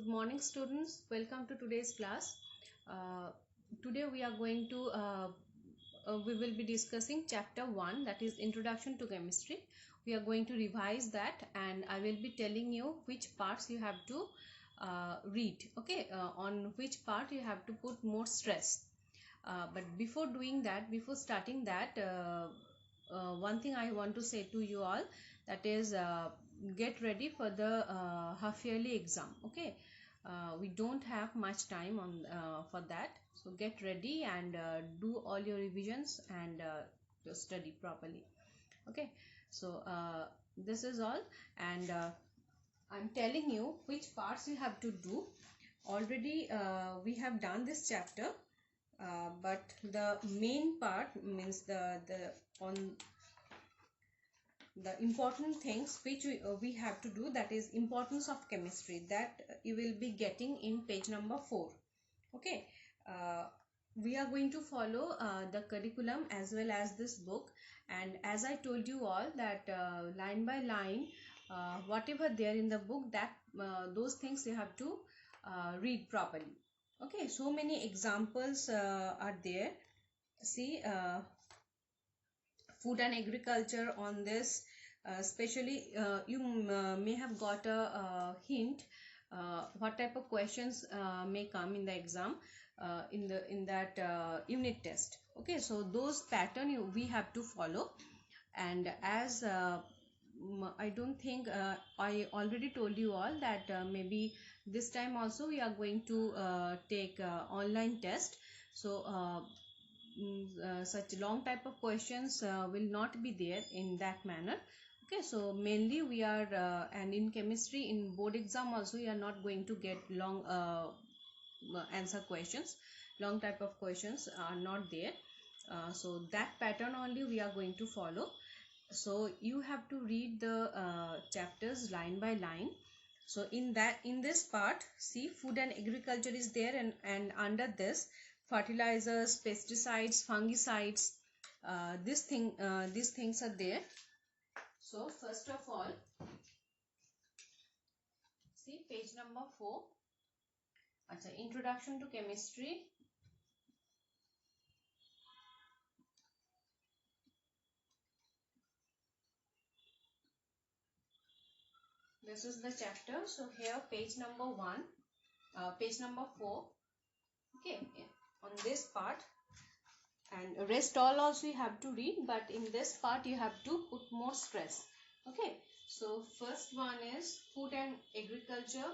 morning, students. Welcome to today's class. Today we are going to we will be discussing chapter 1, that is Introduction to Chemistry. We are going to revise that, and I will be telling you which parts you have to read. Okay, on which part you have to put more stress. But before doing that, before starting that, one thing I want to say to you all, that is get ready for the half yearly exam. Okay, we don't have much time on for that, so get ready and do all your revisions and study properly. Okay, so this is all, and I'm telling you which parts you have to do. Already we have done this chapter, but the main part means the on the important things which we have to do, that is importance of chemistry, that you will be getting in page number 4. Okay, uh, we are going to follow the curriculum as well as this book, and as I told you all that line by line, whatever there in the book, that those things you have to read properly. Okay, so many examples are there. See, food and agriculture on this, especially you may have got a hint what type of questions may come in the exam, in that unit test. Okay, so those pattern we have to follow, and as I don't think I already told you all that maybe this time also we are going to take online test. So such long type of questions will not be there in that manner. Okay, so mainly we are and in chemistry, in board exam also, you are not going to get long answer questions. Long type of questions are not there, so that pattern only we are going to follow. So you have to read the chapters line by line. So in this part, see, food and agriculture is there, and under this, fertilizers, pesticides, fungicides, these things are there. So first of all, see page number 4. Achha, introduction to chemistry. This is the chapter. So here page number 1, page number 4. Okay, on this part, and rest all also you have to read, but in this part you have to put more stress. Okay, so first one is food and agriculture.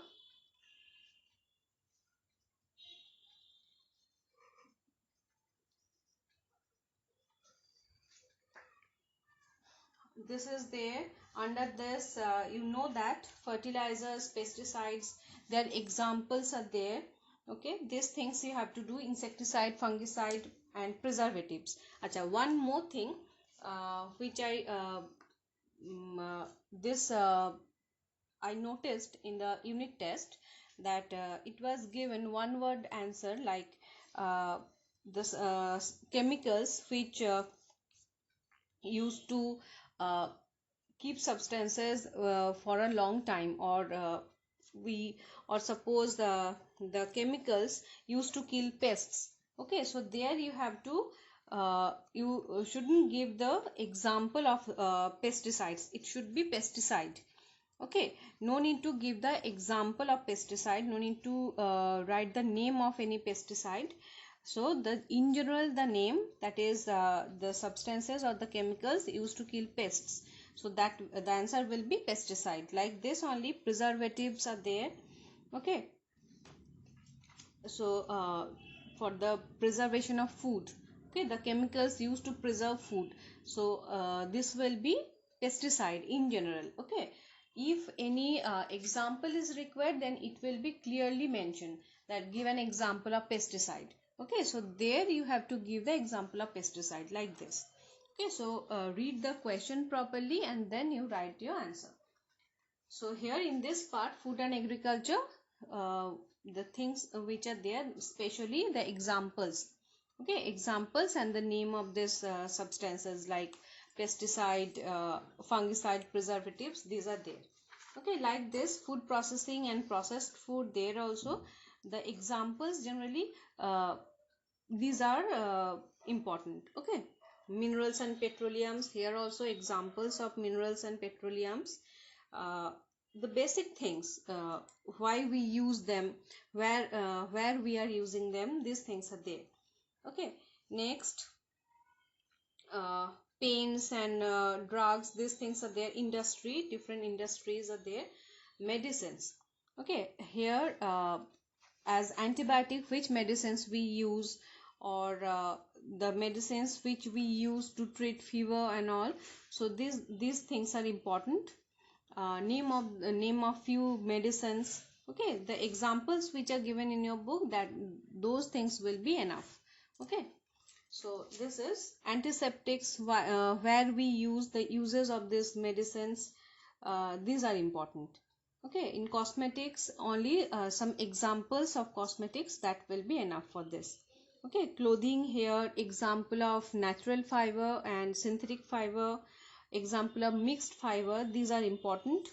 This is there. Under this, you know that fertilizers, pesticides, their examples are there. Okay, these things you have to do: insecticide, fungicide, and preservatives. Acha, one more thing which this I noticed in the unit test, that it was given one word answer, like this chemicals which used to uh, keep substances for a long time, or we or suppose the chemicals used to kill pests. Okay, so there you have to you shouldn't give the example of pesticides. It should be pesticide. Okay, no need to give the example of pesticide, no need to write the name of any pesticide. So the in general, the name, that is the substances or the chemicals used to kill pests, so that the answer will be pesticide. Like this only, preservatives are there. Okay, so for the preservation of food, okay, the chemicals used to preserve food, so this will be pesticide in general. Okay, if any example is required, then it will be clearly mentioned that give an example of pesticide. Okay, so there you have to give the example of pesticide like this. Okay, so read the question properly and then you write your answer. So here in this part, food and agriculture, the things which are there, especially the examples. Okay, examples and the name of this substances like pesticide, fungicide, preservatives, these are there. Okay, like this food processing and processed food, there also the examples generally these are important. Okay, minerals and petroleums, here also examples of minerals and petroleums, uh, the basic things, why we use them, where we are using them, these things are there. Okay, next, uh, paints and drugs, these things are there. Industry, different industries are there. Medicines, okay, here as antibiotic, which medicines we use, or the medicines which we use to treat fever and all. So these things are important. Name of few medicines. Okay, the examples which are given in your book, that those things will be enough. Okay, so this is antiseptics, where we use the uses of these medicines. These are important. Okay, in cosmetics, only some examples of cosmetics, that will be enough for this. Okay, clothing, here example of natural fiber and synthetic fiber, example of mixed fiber, these are important.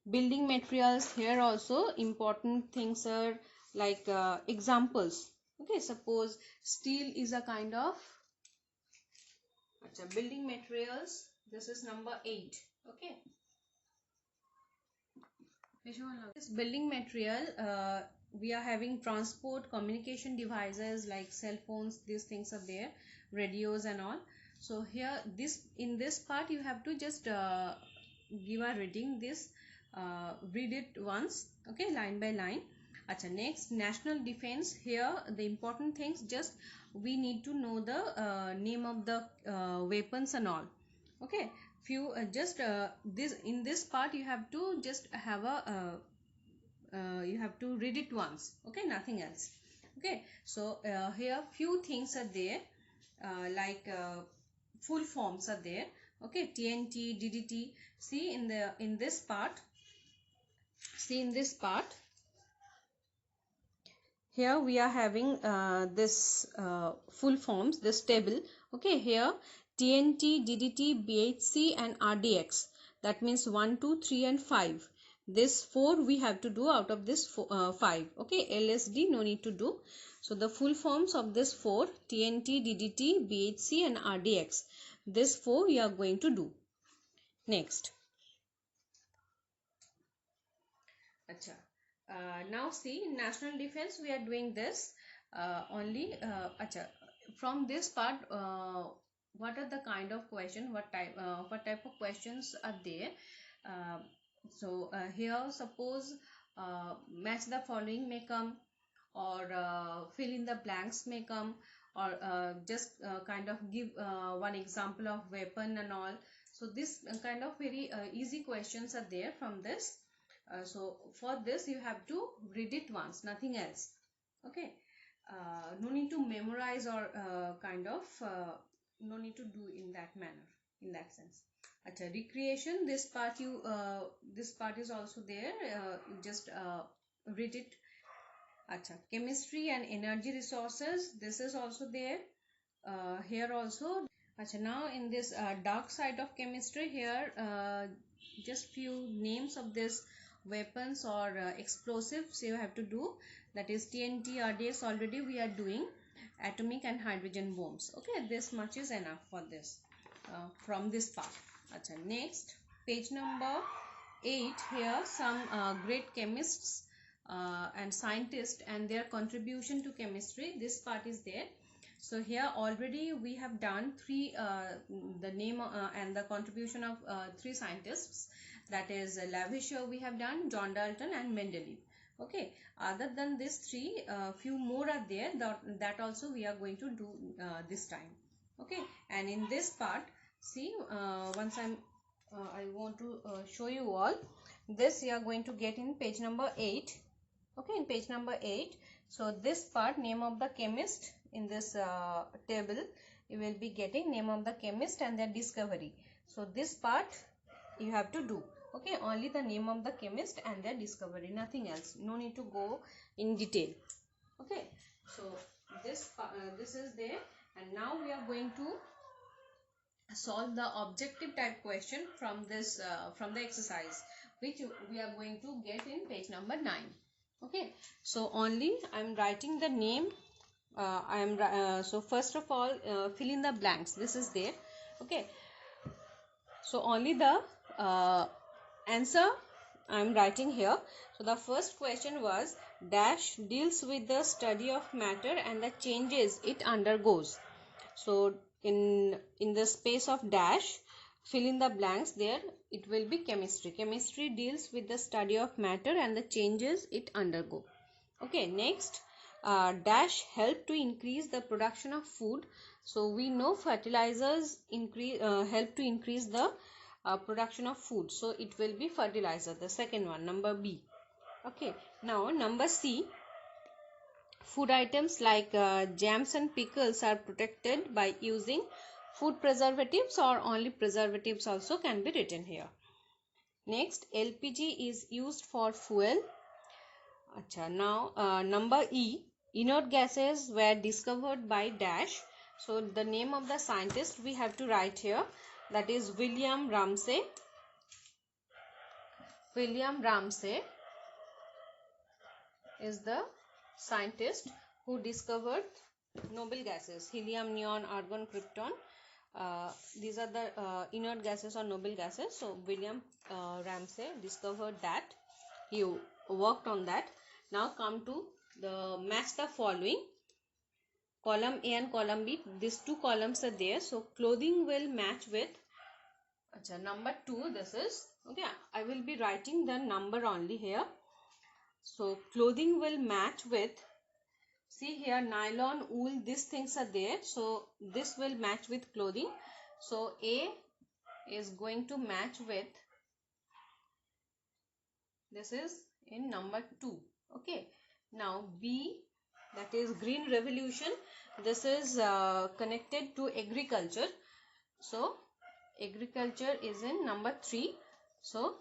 Building materials, here also important things are like examples. Okay, suppose steel is a kind of building materials. This is number 8. Okay, this building material, we are having transport communication devices like cell phones, these things are there, radios and all. So here, this in this part you have to just give a reading this, read it once, okay, line by line. Acha, next, national defense, here the important things, just we need to know the name of the weapons and all. Okay, few just this in this part you have to just have a you have to read it once. Okay, nothing else. Okay, so here few things are there, like full forms are there. Okay, TNT, DDT. See in this part, here we are having this full forms, this table. Okay, here TNT, DDT, BHC and RDX, that means 1, 2, 3 and 5. This 4 we have to do out of this 5. Okay, LSD no need to do. So the full forms of this 4, TNT, DDT, BHC and RDX, this 4 we are going to do. Next, Acha. Now see, in national defense we are doing this only. Acha. From this part, what are the kind of question? What type of questions are there? Uh, here, suppose match the following may come, or fill in the blanks may come, or just kind of give one example of weapon and all. So this kind of very easy questions are there from this. So for this you have to read it once, nothing else. Okay, no need to memorize, or kind of no need to do in that manner, in that sense. Achha, recreation, this part is also there, you just read it. Achha, chemistry and energy resources, this is also there, here also. Achha, now in this dark side of chemistry, here just few names of this weapons or explosives you have to do, that is TNT, RDX already we are doing, atomic and hydrogen bombs. Okay, this much is enough for this from this part. Achha, next, page number 8, here some great chemists and scientists and their contribution to chemistry, this part is there. So here already we have done the name and the contribution of 3 scientists, that is Lavoisier we have done, John Dalton and Mendeleev. Okay, other than these 3, few more are there, that also we are going to do this time. Okay, and in this part, see, once I want to show you all this, you are going to get in page number 8. Okay, in page number 8. So this part, name of the chemist, in this table you will be getting name of the chemist and their discovery. So this part you have to do. Okay, only the name of the chemist and their discovery, nothing else, no need to go in detail. Okay, so this is there, and now we are going to solve the objective type question from this from the exercise, which we are going to get in page number 9. Okay, so only I'm writing the name. So first of all, fill in the blanks. This is there. Okay, so only the answer I'm writing here. So the first question was, dash deals with the study of matter and the changes it undergoes. So in the space of dash, fill in the blanks. There it will be chemistry. Chemistry deals with the study of matter and the changes it undergo. Okay, next, dash help to increase the production of food. So we know fertilizers help to increase the production of food. So it will be fertilizer, the second one, number B. Okay, now number C, food items like jams and pickles are protected by using food preservatives, or only preservatives also can be written here. Next, LPG is used for fuel. Acha, now number E, inert gases were discovered by dash. So the name of the scientist we have to write here, that is William Ramsay. William Ramsay is the scientist who discovered noble gases, helium, neon, argon, krypton. These are the inert gases or noble gases. So William Ramsay discovered that. He worked on that. Now come to the match the following. Column A and column B, these two columns are there. So clothing will match with number 2. This is okay. I will be writing the number only here. So clothing will match with, see here, nylon, wool, these things are there. So this will match with clothing. So A is going to match with, this is in number 2. Okay, now B, that is green revolution, this is connected to agriculture. So agriculture is in number 3. So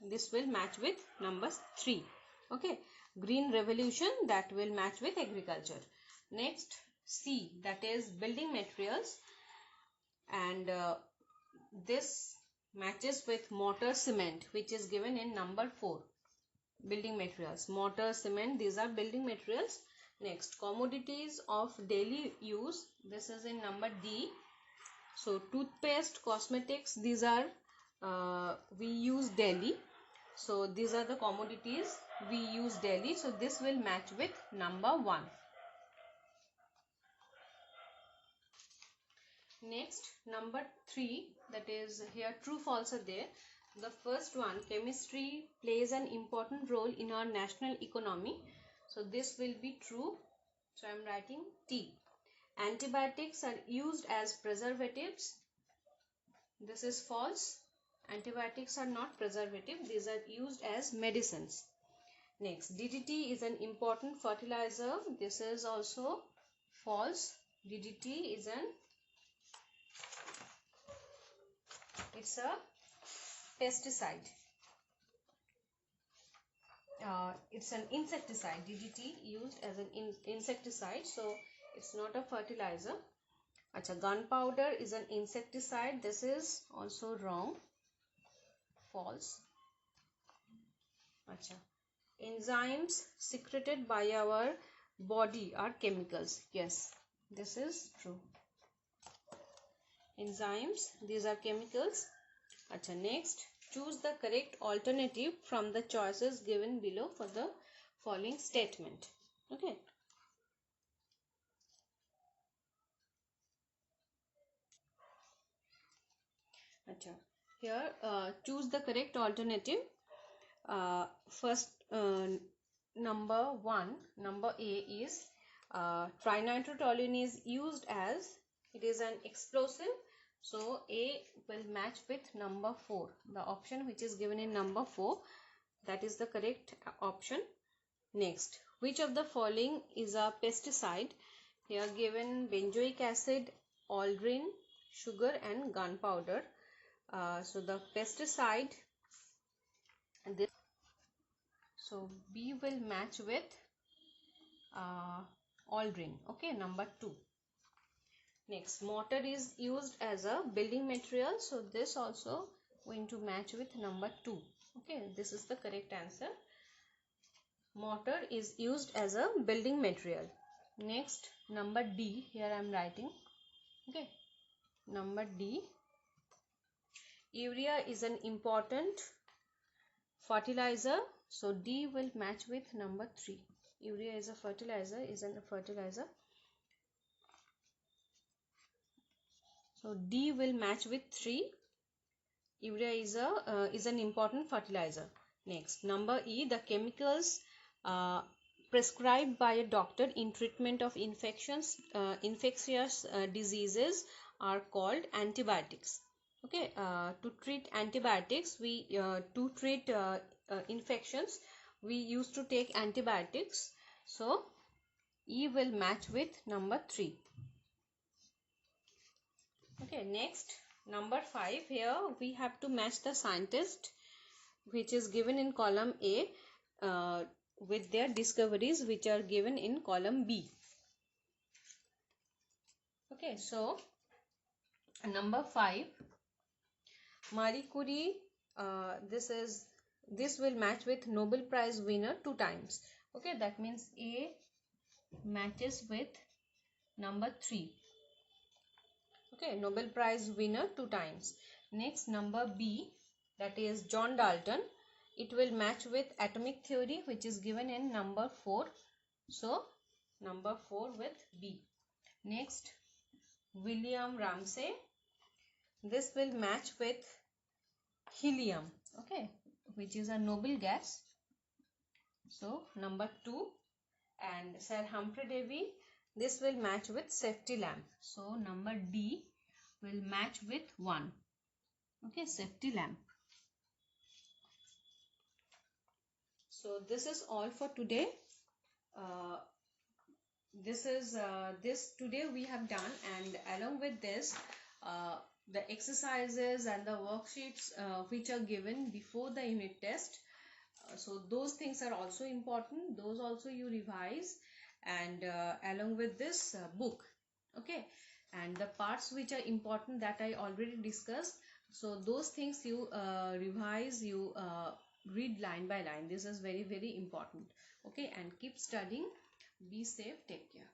this will match with number 3. Okay, green revolution, that will match with agriculture. Next, C, that is building materials, and this matches with mortar, cement, which is given in number 4. Building materials, mortar, cement, these are building materials. Next, commodities of daily use, this is in number D. So toothpaste, cosmetics, these are we use daily. So these are the commodities we use daily. So this will match with number 1. Next, number 3, that is here true false are there. The first one, chemistry plays an important role in our national economy. So this will be true. So I am writing T. Antibiotics are used as preservatives. This is false. Antibiotics are not preservative. These are used as medicines. Next, DDT is an important fertilizer. This is also false. DDT is it's a pesticide. It's an insecticide. DDT used as an insecticide, so it's not a fertilizer. Acha, gunpowder is an insecticide. This is also wrong. False. Acha, enzymes secreted by our body are chemicals. Yes, this is true. Enzymes, these are chemicals. Acha, next, choose the correct alternative from the choices given below for the following statement. Okay. Acha, here choose the correct alternative. First, number 1, number A is trinitrotoluene is used as, it is an explosive. So A will match with number 4. The option which is given in number 4, that is the correct option. Next, which of the following is a pesticide? Here given benzoic acid, aldrin, sugar and gunpowder. So the pesticide, this, so B will match with aldrin. Okay, number 2. Next, mortar is used as a building material, so this also going to match with number 2. Okay, this is the correct answer. Mortar is used as a building material. Next, number D, here I am writing. Okay, number D, urea is an important fertilizer, so D will match with number 3. Urea is a fertilizer, so D will match with 3. Urea is an important fertilizer. Next, number E, the chemicals prescribed by a doctor in treatment of infectious diseases are called antibiotics. Okay, to treat infections, we used to take antibiotics. So E will match with number 3. Okay, next, number 5, here we have to match the scientist which is given in column A with their discoveries which are given in column B. Okay, so number 5, Marie Curie, this will match with Nobel Prize winner 2 times. Okay, that means A matches with number 3. Okay, Nobel Prize winner 2 times. Next, number B, that is John Dalton. It will match with atomic theory which is given in number 4. So, number 4 with B. Next, William Ramsay. This will match with helium, okay, which is a noble gas. So, number 2. And Sir Humphrey Davy, this will match with safety lamp. So, number D will match with 1. Okay, safety lamp. So, this is all for today. This today we have done, and along with this, the exercises and the worksheets which are given before the unit test. So those things are also important. Those also you revise, and along with this book. Okay, and the parts which are important that I already discussed. So those things you revise, you read line by line. This is very, very important. Okay, and keep studying. Be safe. Take care.